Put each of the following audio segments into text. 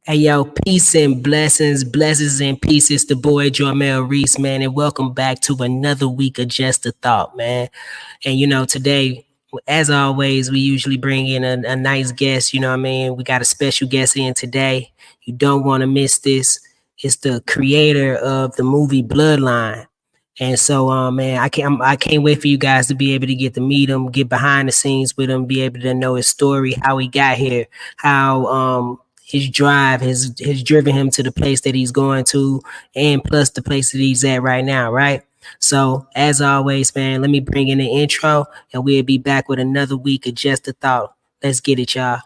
Hey yo, peace and blessings, blessings and peace. It's the boy Jarmel Reece, man, and welcome back to another week of Just a Thought, man. And today, as always, we usually bring in a nice guest. You know what I mean? We got a special guest in today. You don't want to miss this. It's the creator of the movie Bloodline. And so, man, I can't wait for you guys to be able to get to meet him, get behind the scenes with him, be able to know his story, how he got here, how his drive has driven him to the place that he's going to, and plus the place that he's at right now, right? So, as always, man, let me bring in the intro, and we'll be back with another week of Just a Thought. Let's get it, y'all.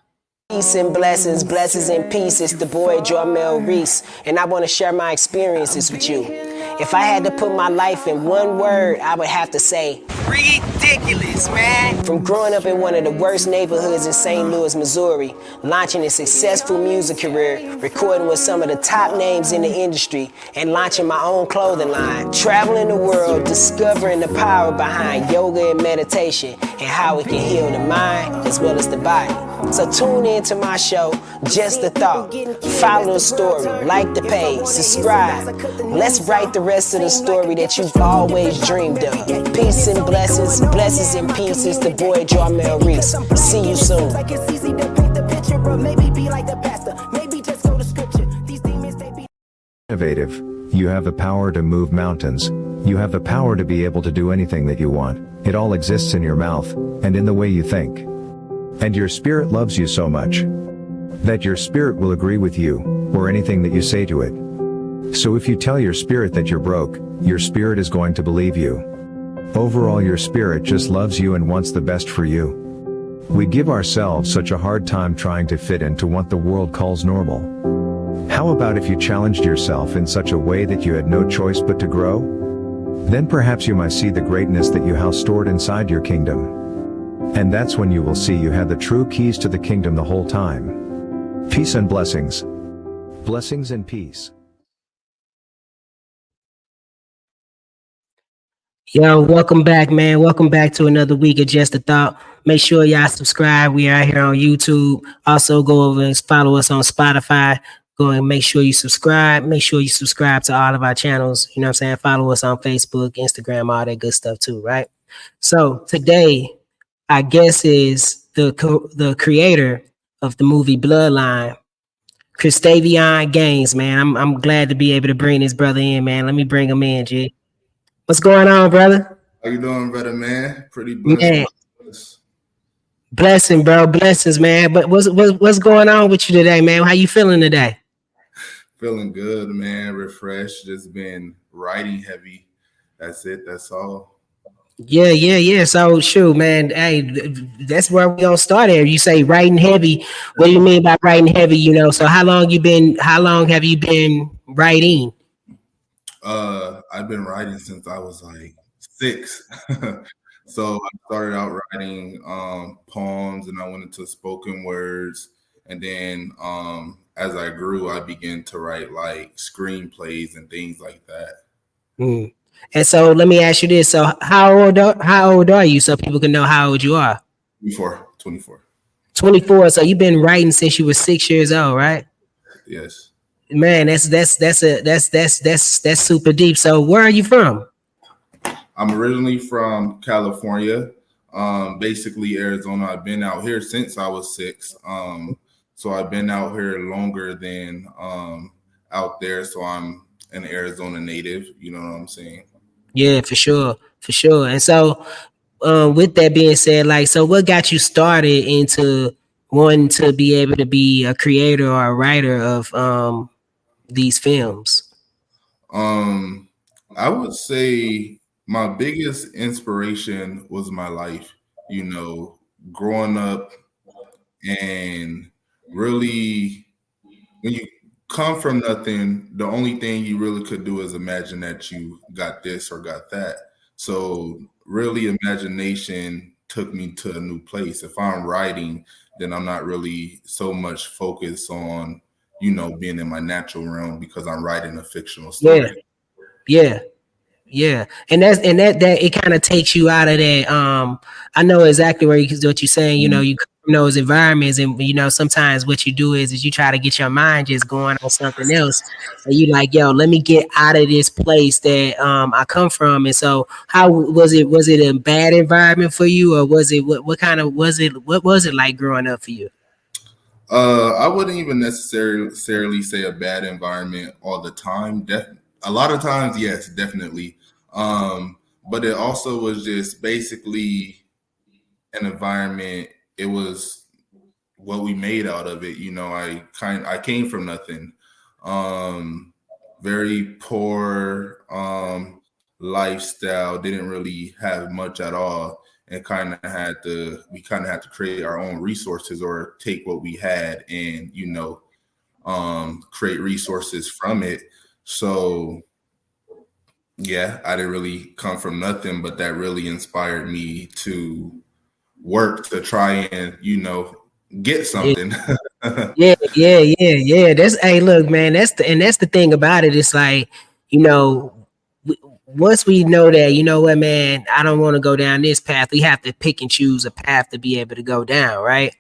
Peace and blessings, blessings and peace. It's the boy Jarmel Reece, and I want to share my experiences with you. If I had to put my life in one word, I would have to say ridiculous, man. From growing up in one of the worst neighborhoods in St. Louis, Missouri, launching a successful music career, recording with some of the top names in the industry, and launching my own clothing line, traveling the world, discovering the power behind yoga and meditation, and how it can heal the mind as well as the body. So tune in to my show, Just a Thought. Follow the story, like the page, subscribe. Let's write the rest of the story that you've always dreamed of. Peace and blessings, blessings and peace. It's the boy Jarmel Reece. See you soon. Innovative. You have the power to move mountains. You have the power to be able to do anything that you want. It all exists in your mouth, and in the way you think. And your spirit loves you so much that your spirit will agree with you, or anything that you say to it. So if you tell your spirit that you're broke, your spirit is going to believe you. Overall, your spirit just loves you and wants the best for you. We give ourselves such a hard time trying to fit into what the world calls normal. How about if you challenged yourself in such a way that you had no choice but to grow? Then perhaps you might see the greatness that you have stored inside your kingdom. And that's when you will see you had the true keys to the kingdom the whole time. Peace and blessings. Blessings and peace. Yo, welcome back, man. Welcome back to another week of Just a Thought. Make sure y'all subscribe. We are out here on YouTube. Also, go over and follow us on Spotify. Go and make sure you subscribe. Make sure you subscribe to all of our channels. You know what I'm saying? Follow us on Facebook, Instagram, all that good stuff too, right? So today, I guess is the creator of the movie Bloodline, Christaveon Gaines, man. I'm glad to be able to bring this brother in, man. Let me bring him in, G. What's going on, brother? How you doing, brother, man? Pretty blessed. Man. Blessing, bro. Blessings, man. But what's going on with you today, man? How you feeling today? Feeling good, man. Refreshed. Just been writing heavy. That's it. That's all. Yeah. So shoot, man. Hey, that's where we gonna start at. You say writing heavy. What do you mean by writing heavy? So how long have you been writing? I've been writing since I was like 6. So I started out writing poems, and I went into spoken words, and then as I grew, I began to write like screenplays and things like that. And so let me ask you this. So how old are you so people can know how old you are? 24. 24. So you've been writing since you were 6 years old, right? Yes. Man, that's super deep. So where are you from? I'm originally from California, basically Arizona. I've been out here since I was 6. So I've been out here longer than out there. So I'm an Arizona native, you know what I'm saying? Yeah, for sure. And so with that being said, like, so what got you started into wanting to be able to be a creator or a writer of these films? I would say my biggest inspiration was my life, growing up, and really when you come from nothing, the only thing you really could do is imagine that you got this or got that. So really imagination took me to a new place. If I'm writing, then I'm not really so much focused on, being in my natural realm because I'm writing a fictional story. Yeah. And that it kind of takes you out of that. I know exactly what you're saying. You from those environments. And sometimes what you do is you try to get your mind just going on something else, and you like, yo, let me get out of this place that I come from. And so, how was it? Was it a bad environment for you, or was it what kind of was it? What was it like growing up for you? I wouldn't even necessarily say a bad environment all the time. A lot of times, yes, definitely. But it also was just basically an environment. It was what we made out of it. I came from nothing. Very poor lifestyle. Didn't really have much at all, and we kind of had to create our own resources or take what we had and create resources from it. So yeah, I didn't really come from nothing, but that really inspired me to work to try and get Yeah. something. Yeah. That's hey, look, man. That's the thing about it. It's like, you know, once we know that, you know what, man, I don't want to go down this path. We have to pick and choose a path to be able to go down, right?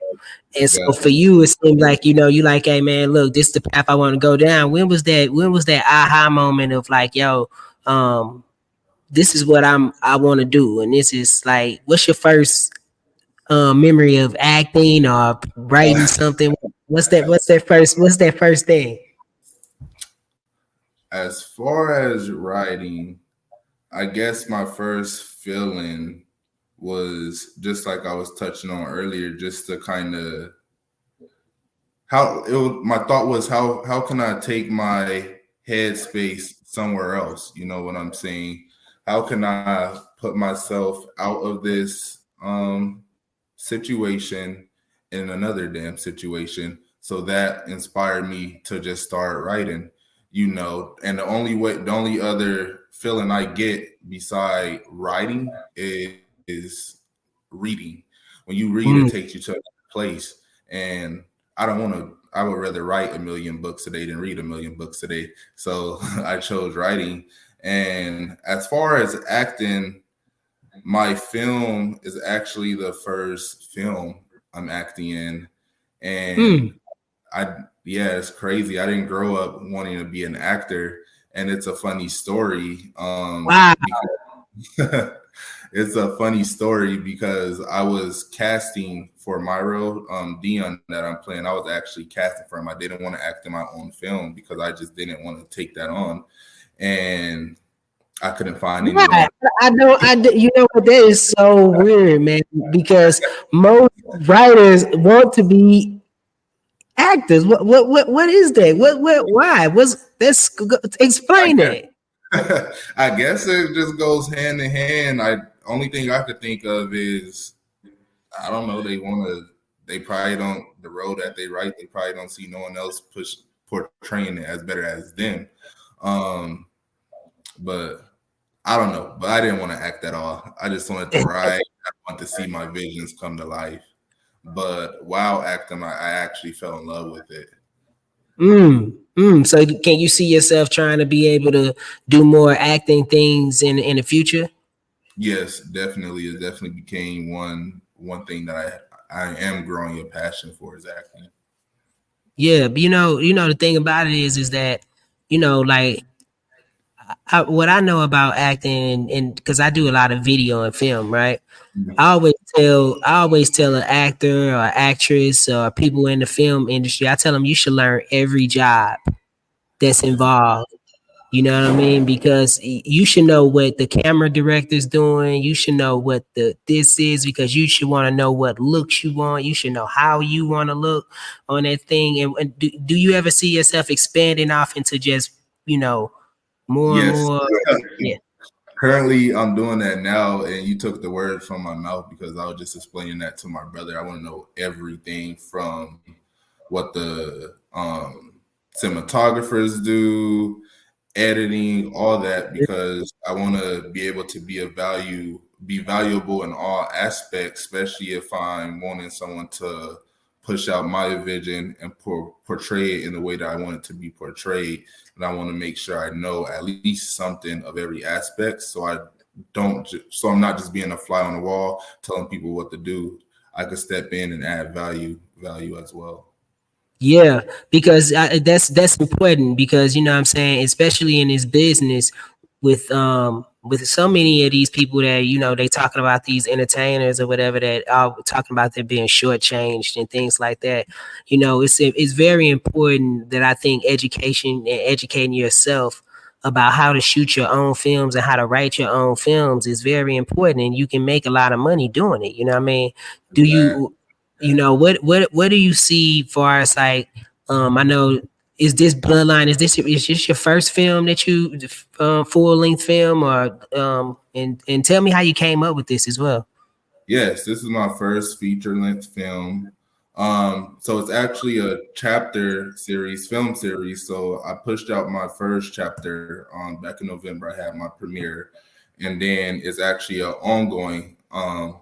And so for Exactly. you, it seems like you like, hey, man, look, this is the path I want to go down. When was that? When was that aha moment of like, yo, this is what I want to do, and this is like, what's your first memory of acting or writing something? What's that? What's that first thing? As far as writing, I guess my first feeling was just like I was touching on earlier, just to kind of my thought was how can I take my headspace somewhere else? You know what I'm saying? How can I put myself out of this situation in another damn situation? So that inspired me to just start writing, and the only other feeling I get beside writing is reading. When you read, it Mm. takes you to another place. And I would rather write a million books a day than read a million books a day. So I chose writing. And as far as acting, my film is actually the first film I'm acting in. Mm. And yeah, it's crazy. I didn't grow up wanting to be an actor. And it's a funny story. Wow. Because it's a funny story because I was casting for my role, Dion, that I'm playing. I was actually casting for him. I didn't want to act in my own film because I just didn't want to take that on. And I couldn't find anyone. Right. I know. You know what? That is so weird, man. Because most writers want to be actors. What is that? Why? I Explain guess that. I guess it just goes hand in hand. Only thing I could think of is I don't know. They probably don't. The role that they write, they probably don't see no one else portraying it as better as them. Um, but I don't know. But I didn't want to act at all. I just wanted to write. I wanted to see my visions come to life. But while acting, I actually fell in love with it. So can you see yourself trying to be able to do more acting things in the future? Yes, definitely. It definitely became one thing that I am growing a passion for is acting. Yeah, but the thing about it is that like what I know about acting, and because I do a lot of video and film, right? I always tell an actor or actress or people in the film industry, I tell them you should learn every job that's involved. You know what I mean? Because you should know what the camera director's doing. You should know what this is, because you should want to know what looks you want. You should know how you want to look on that thing. And do you ever see yourself expanding off into just, more and Yes. more? Yeah. Currently, I'm doing that now, and you took the word from my mouth because I was just explaining that to my brother. I want to know everything from what the cinematographers do, editing, all that, because I want to be able to be valuable in all aspects, especially if I'm wanting someone to push out my vision and portray it in the way that I want it to be portrayed. And I want to make sure I know at least something of every aspect, so I'm not just being a fly on the wall telling people what to do. I could step in and add value as well. Yeah, because that's important because you know what I'm saying, especially in this business with so many of these people that you know they talking about these entertainers or whatever that are talking about them being shortchanged and things like that. You know, it's very important that I think education and educating yourself about how to shoot your own films and how to write your own films is very important, and you can make a lot of money doing it. You know what I mean? Do Exactly. you you know what do you see far as like I know is this Bloodline is this your first film that you full length film or and tell me how you came up with this as well. Yes, this is my first feature length film. So it's actually a chapter series, film series. So I pushed out my first chapter back in November. I had my premiere, and then it's actually an ongoing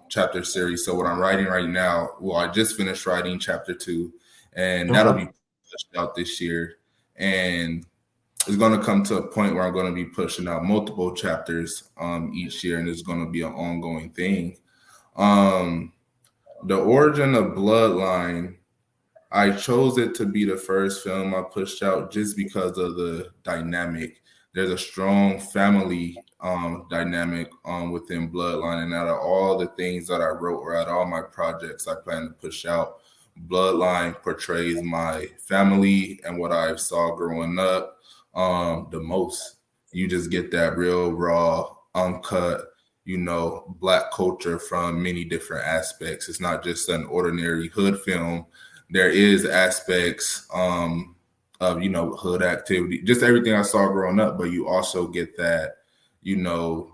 chapter series. So what I'm writing right now, well, I just finished writing chapter 2, and that'll Okay. be pushed out this year. And it's going to come to a point where I'm going to be pushing out multiple chapters each year, and it's going to be an ongoing thing. Um, the origin of Bloodline, I chose it to be the first film I pushed out just because of the dynamic. There's a strong family dynamic within Bloodline, and out of all the things that I wrote or out of all my projects I plan to push out, Bloodline portrays my family and what I saw growing up the most. You just get that real raw, uncut, Black culture from many different aspects. It's not just an ordinary hood film. There is aspects of, hood activity, just everything I saw growing up, but you also get that, you know,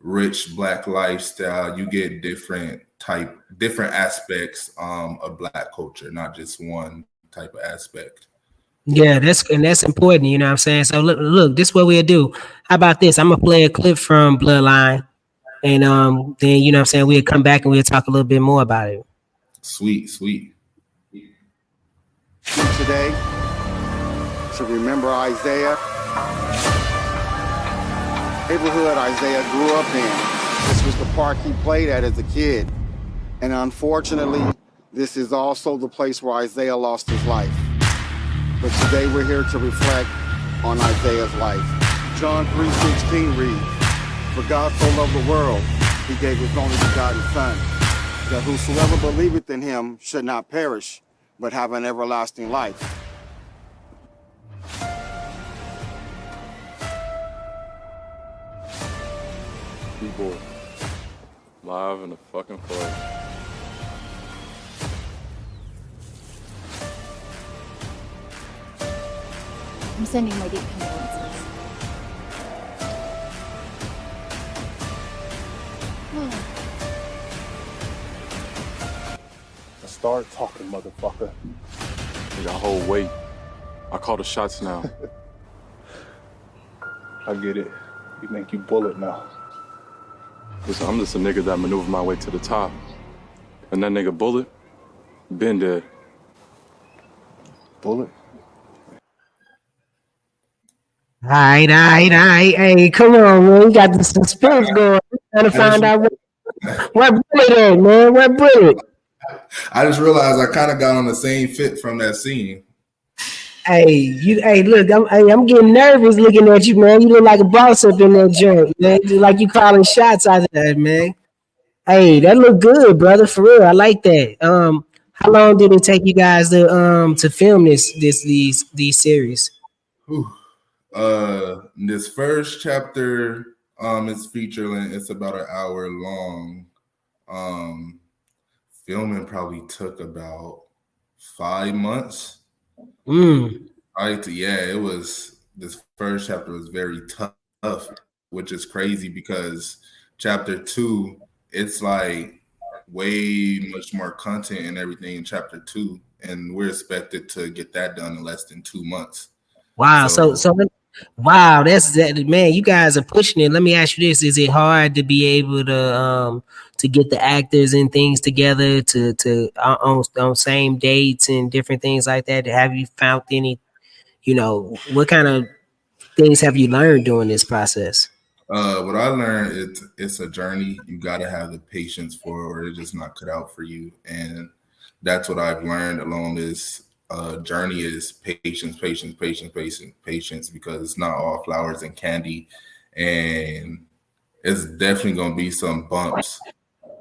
rich Black lifestyle. You get different aspects of Black culture, not just one type of aspect. Yeah, that's important, you know what I'm saying? So look, this is what we'll do. How about this? I'm gonna play a clip from Bloodline and then you know what I'm saying, we'll come back and we'll talk a little bit more about it. Sweet, sweet. Today to remember Isaiah, neighborhood Isaiah grew up in. This was the park he played at as a kid. And unfortunately, this is also the place where Isaiah lost his life. But today we're here to reflect on Isaiah's life. John 3:16 reads, "For God so loved the world, he gave his only begotten Son, that whosoever believeth in him should not perish, but have an everlasting life." People live in the fucking flesh. I'm sending my deep condolences. Start talking, motherfucker. Nigga, hold weight. I call the shots now. I get it. You think you bullet now. Listen, I'm just a nigga that maneuvered my way to the top. And that nigga Bullet, been dead. Bullet? All right. Hey, come on, man. You got the suspense going. I'm trying to find out what bullet is, man. What bullet? I just realized I kind of got on the same fit from that scene. Hey, look, I'm getting nervous looking at you, man. You look like a boss up in that joint, man. You look like you calling shots out of that, man. Hey, that look good, brother. For real, I like that. How long did it take you guys to film these series? Whew. This first chapter is feature length. It's about an hour long. Filming probably took about 5 months. It was, this first chapter was very tough, which is crazy because chapter 2, it's like way much more content and everything in chapter 2, and we're expected to get that done in less than 2 months. Wow. So wow, that's that, man. You guys are pushing it. Let me ask you this: is it hard to be able to get the actors and things together to on same dates and different things like that? Have you found any? You know, what kind of things have you learned during this process? What I learned, it's a journey. You got to have the patience for it, or it's just not cut out for you. And that's what I've learned along this journey is patience, patience, patience, patience, patience, because it's not all flowers and candy. And it's definitely going to be some bumps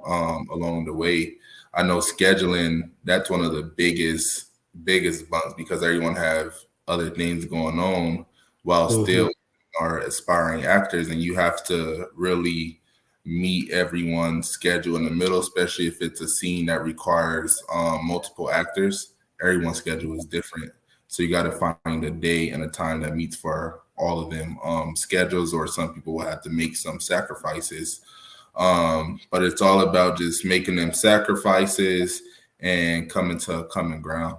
along the way. I know scheduling, that's one of the biggest bumps because everyone have other things going on while still are aspiring actors, and you have to really meet everyone's schedule in the middle, especially if it's a scene that requires multiple actors. Everyone's schedule is different, so you got to find a day and a time that meets for all of them schedules, or some people will have to make some sacrifices, but it's all about just making them sacrifices and coming to a common ground.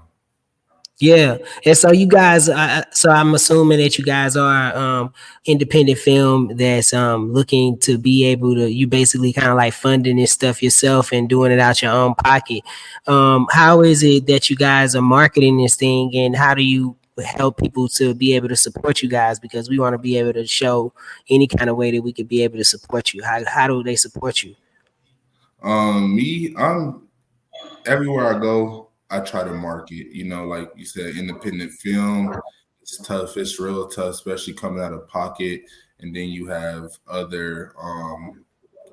Yeah, and so you guys, so I'm assuming that you guys are independent film that's looking to be able to. You basically kind of like funding this stuff yourself and doing it out your own pocket. How is it that you guys are marketing this thing, and how do you help people to be able to support you guys? Because we want to be able to show any kind of way that we could be able to support you. How do they support you? I'm everywhere I go, I try to market. You know, like you said, independent film. It's tough. It's real tough, especially coming out of pocket. And then you have other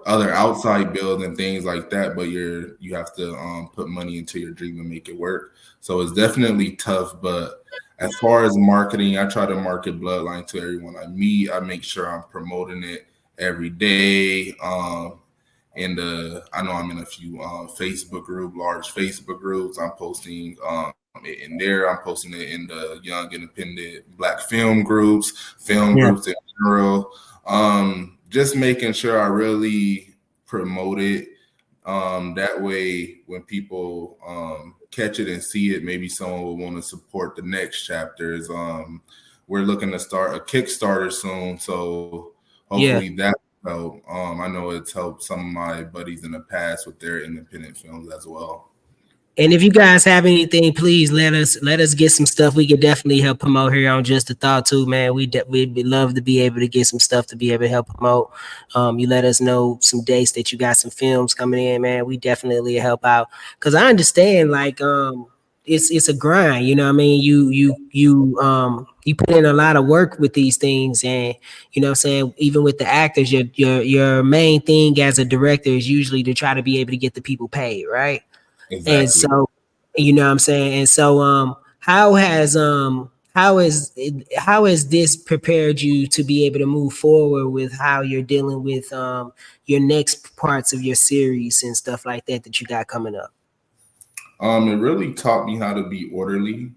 outside bills and things like that. But you have to put money into your dream and make it work. So it's definitely tough. But as far as marketing, I try to market Bloodline to everyone I meet. I make sure I'm promoting it every day. I know I'm in a few large Facebook groups. I'm posting it in there. I'm posting it in the young independent Black film groups in general. Just making sure I really promote it. That way, when people catch it and see it, maybe someone will want to support the next chapters. We're looking to start a Kickstarter soon, so hopefully that help. I know it's helped some of my buddies in the past with their independent films as well. And if you guys have anything, please let us get some stuff. We could definitely help promote here on Just a Thought too, man. We'd love to be able to get some stuff to be able to help promote. You let us know some dates that you got some films coming in, man. We definitely help out because I understand like it's a grind. You know what I mean? You put in a lot of work with these things, and you know what I'm saying, even with the actors, your main thing as a director is usually to try to be able to get the people paid, right? And Exactly. so, you know what I'm saying? And so how has this prepared you to be able to move forward with how you're dealing with your next parts of your series and stuff like that you got coming up? It really taught me how to be orderly,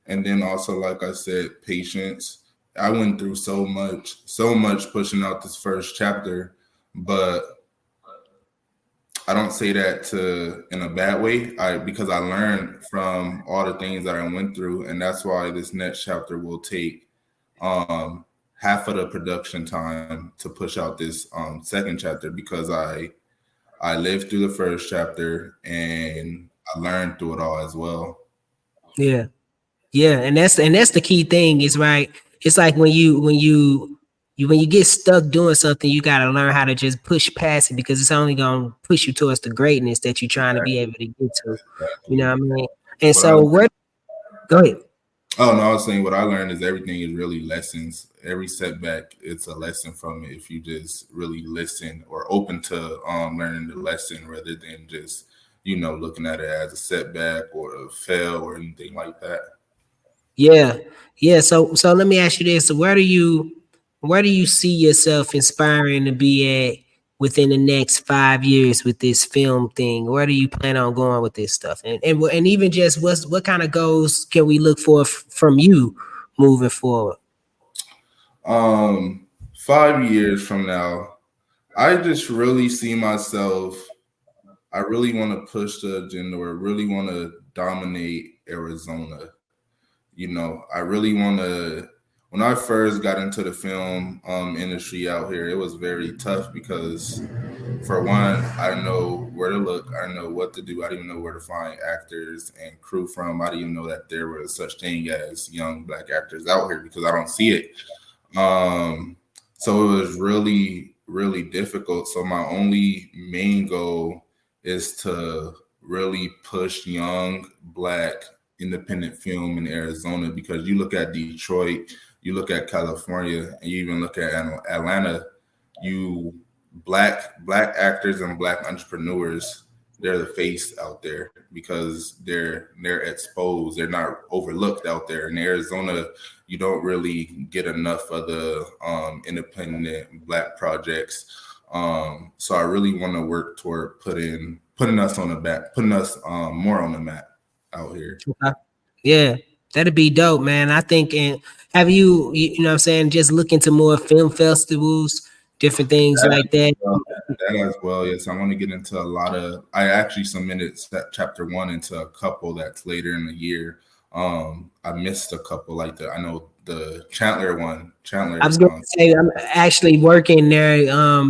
and then also, like I said, patience. I went through so much pushing out this first chapter, but I don't say that in a bad way. Because I learned from all the things that I went through, and that's why this next chapter will take half of the production time to push out this second chapter, because I lived through the first chapter and I learned through it all as well. Yeah. Yeah, and that's the key thing is right. It's like when you get stuck doing something, you got to learn how to just push past it because it's only going to push you towards the greatness that you're trying to be able to get to. You know what I mean? And What I so go ahead. Oh no, I was saying what I learned is everything is really lessons. Every setback, it's a lesson from it if you just really listen or open to learning the lesson rather than just, looking at it as a setback or a fail or anything like that. Yeah. Yeah. So let me ask you this. So where do you see yourself inspiring to be at within the next 5 years with this film thing? Where do you plan on going with this stuff? And even just what kind of goals can we look for from you moving forward? 5 years from now, I just really see myself. I really want to push the agenda, or really want to dominate Arizona. I really want to. When I first got into the film industry out here, it was very tough because, for one, I didn't know where to look. I didn't know what to do. I didn't know where to find actors and crew from. I didn't even know that there was such thing as young Black actors out here because I don't see it. So it was really, really difficult. So my only main goal is to really push young Black independent film in Arizona, because you look at Detroit, you look at California, and you even look at Atlanta, you black actors and Black entrepreneurs, they're the face out there because they're exposed, they're not overlooked out there. In Arizona, you don't really get enough of the independent Black projects. So I really want to work toward putting us on the back, putting us more on the map out here. Okay. Yeah, that'd be dope, man. I think, and have you know what I'm saying, just look into more film festivals, different things That like that. as well, yes. I want to get into a lot of. I actually submitted chapter 1 into a couple that's later in the year. I missed a couple like I know the Chandler one. I was gonna say I'm actually working there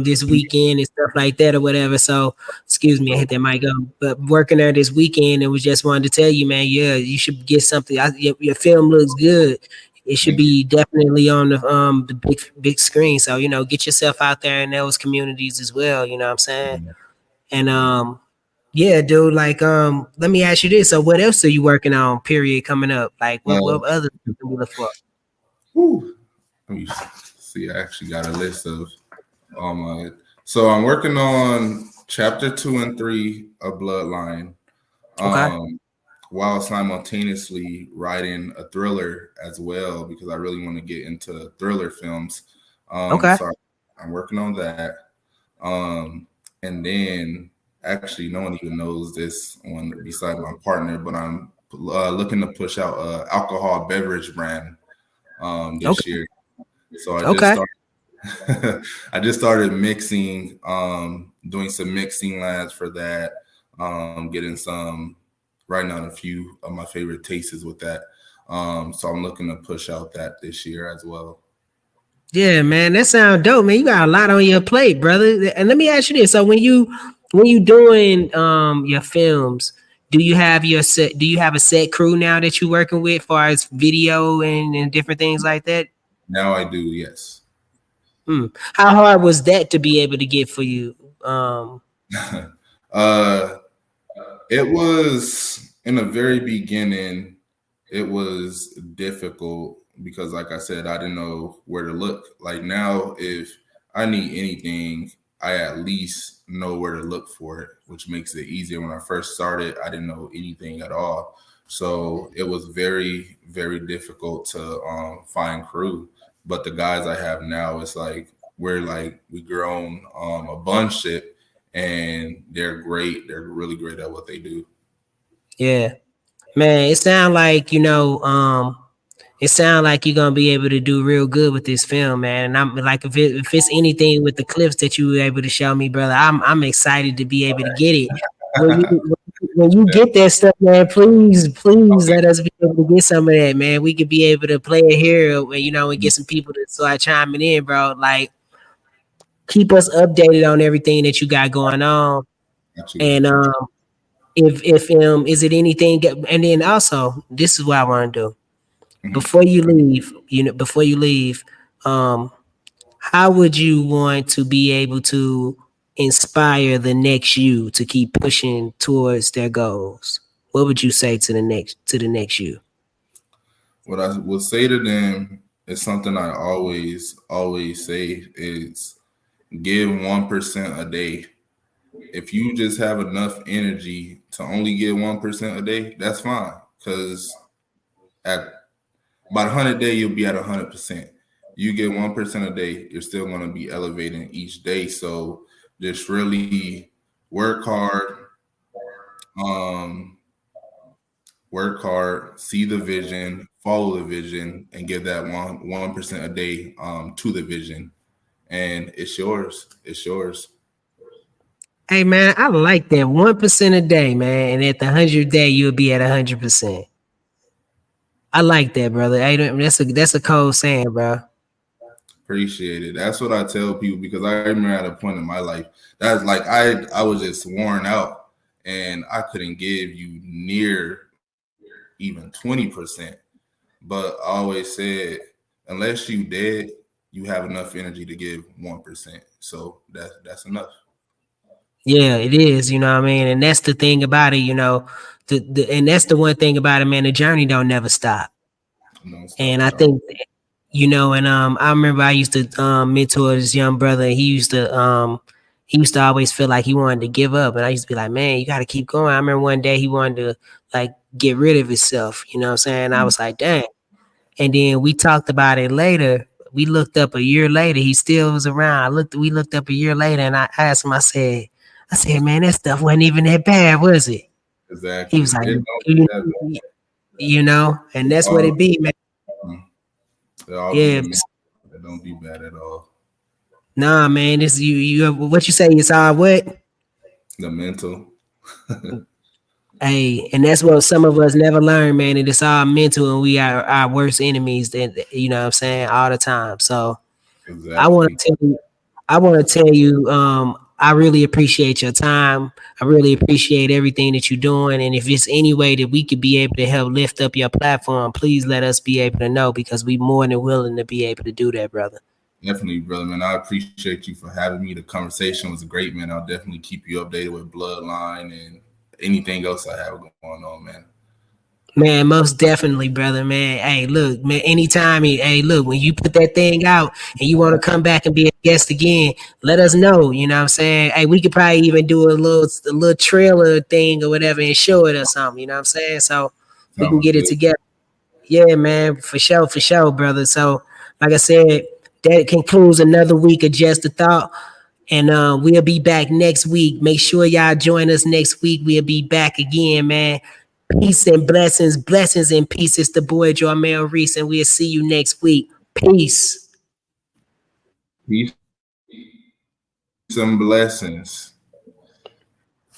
this weekend and stuff like that or whatever. So excuse me, I hit that mic up. But working there this weekend and was just wanted to tell you, man, yeah, you should get something. Your film looks good. It should be definitely on the big screen. So, you know, get yourself out there in those communities as well, you know what I'm saying? And yeah, dude, like let me ask you this. So what else are you working on, period, coming up? Like what other things can we look for? Whew. Let me see. I actually got a list of all my. So I'm working on chapter 2 and 3 of Bloodline, while simultaneously writing a thriller as well, because I really want to get into thriller films. So I'm working on that. And then actually, no one even knows this one besides my partner, but I'm looking to push out a alcohol beverage brand this year. So I just started. I just started mixing, doing some mixing labs for that, writing out a few of my favorite tastes with that. So I'm looking to push out that this year as well. Yeah, man, that sounds dope, man. You got a lot on your plate, brother. And let me ask you this: so when you doing your films, do you have a set crew now that you're working with, as far as video and different things like that? Now I do, yes. How hard was that to be able to get for you? It was in the very beginning. It was difficult because, like I said, I didn't know where to look. Like now, if I need anything, I at least know where to look for it, which makes it easier. When I first started, I didn't know anything at all. So it was very, very difficult to find crew. But the guys I have now, it's like we grown a bunch of it, and they're great. They're really great at what they do. Yeah, man, it sounds like it sounds like you're gonna be able to do real good with this film, man. And I'm like, if it's anything with the clips that you were able to show me, brother, I'm excited to be able to get it. When you get that stuff, man, please let us be able to get some of that, man. We could be able to play it here, and get some people to start chiming in, bro. Like, keep us updated on everything that you got going on. And if is it anything? And then also, this is what I want to do. Before you leave, how would you want to be able to inspire the next you to keep pushing towards their goals? What would you say to the next you? What I would say to them is something I always say is give 1% a day. If you just have enough energy to only give 1% a day, that's fine. Because at about 100 days, you'll be at 100%. You get 1% a day, you're still going to be elevating each day. So just really work hard, see the vision, follow the vision, and give that 1% a day to the vision. And it's yours. It's yours. Hey man, I like that 1% a day, man. And at the 100th day, you'll be at 100%. I like that, brother. Hey, that's a cold saying, bro. Appreciate it. That's what I tell people, because I remember at a point in my life that's like I was just worn out and I couldn't give you near even 20%. But I always said, unless you dead, you have enough energy to give 1%. So that's enough. Yeah, it is, you know what I mean? And that's the thing about it, you know. And that's the one thing about it, man. The journey don't never stop. And I think, you know, and I remember I used to mentor this young brother. He used to always feel like he wanted to give up, and I used to be like, man, you got to keep going. I remember one day he wanted to like get rid of himself. You know what I'm saying? I was like, dang. And then we talked about it later. We looked up a year later. He still was around. We looked up a year later, and I asked him. I said, man, that stuff wasn't even that bad, was it? Exactly. He was like, you know, and that's what it be, man. Yeah. It don't be bad at all. Nah, man, this you what you say? It's all what? The mental. Hey, and that's what some of us never learn, man. And it's all mental, and we are our worst enemies. That, you know what I'm saying, all the time. So exactly. I want to tell you, I really appreciate your time. I really appreciate everything that you're doing. And if it's any way that we could be able to help lift up your platform, please let us be able to know, because we more than willing to be able to do that, brother. Definitely, brother, man. I appreciate you for having me. The conversation was great, man. I'll definitely keep you updated with Bloodline and anything else I have going on, man. Man, most definitely, brother, man. Hey, look, man, anytime, hey, look, when you put that thing out and you want to come back and be a guest again, let us know. You know what I'm saying? Hey, we could probably even do a little trailer thing or whatever and show it or something. You know what I'm saying? So we can get it together. Yeah, man, for sure, brother. So, like I said, that concludes another week of Just a Thought. And we'll be back next week. Make sure y'all join us next week. We'll be back again, man. Peace and blessings, blessings and peace. It's the boy Jarmel Reece, and we'll see you next week. Peace. Peace and blessings.